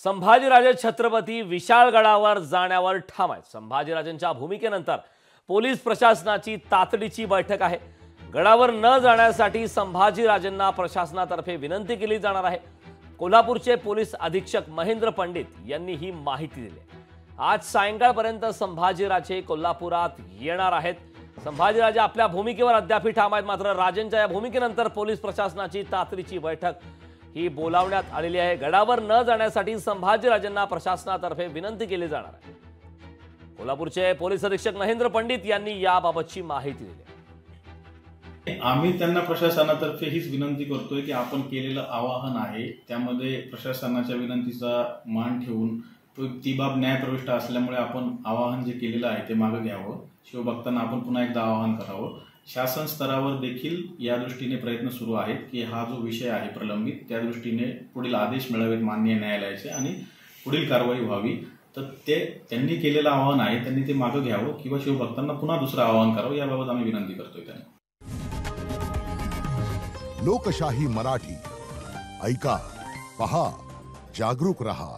संभाजीराजे छत्रपती विशाळगडावर जाण्यावर ठाम आहेत। संभाजीराजेंच्या भूमिकेनंतर पोलीस प्रशासनाची तातडीची बैठक आहे। गडावर न जाण्यासाठी संभाजीराजेंना प्रशासनातर्फे विनंती केली जाणार आहे। कोल्हापूरचे पोलीस अधीक्षक महेंद्र पंडित यांनी ही माहिती दिली। आज सायंकाळपर्यंत संभाजीराजे कोल्हापुरात येणार आहेत। संभाजीराजे आपल्या भूमिकेवर अद्याप ठाम आहेत, मात्र राजेंच्या या भूमिकेनंतर पोलीस प्रशासनाची तातडीची बैठक ही बोलावण्यात आलेली आहे। गडावर न जाण्यासाठी संभाजीराजेंना प्रशासनातर्फे विनंती केली जाणार आहे। कोल्हापूरचे पोलीस अधीक्षक महेंद्र पंडित यांनी याबाबतची माहिती दिली। आम्ही त्यांना प्रशासनातर्फे हीच विनंती करतोय की आपण केलेलं आवाहन आहे त्यामध्ये प्रशासनाच्या विनंतीचा मान ठेवून ती बाब न्यायप्रविष्ट असल्यामुळे आपण आवाहन जे केलेलं आहे ते मागे घ्यावं। शिवभक्तांना आपण पुन्हा एकदा आवाहन करावं। शासन स्तरावर देखील या दृष्टीने प्रयत्न सुरू आहेत की हा जो विषय आहे प्रलंबित त्या दृष्टीने पुढील आदेश मिळावेत माननीय न्यायालयाचे आणि पुढील कारवाई व्हावी। तर ते त्यांनी केलेलं आवाहन आहे त्यांनी ते मागे घ्यावं किंवा शिवभक्तांना पुन्हा दुसरं आवाहन करावं याबाबत आम्ही विनंती करतोय त्यांना। लोकशाही मराठी ऐका, पहा, जागरूक रहा।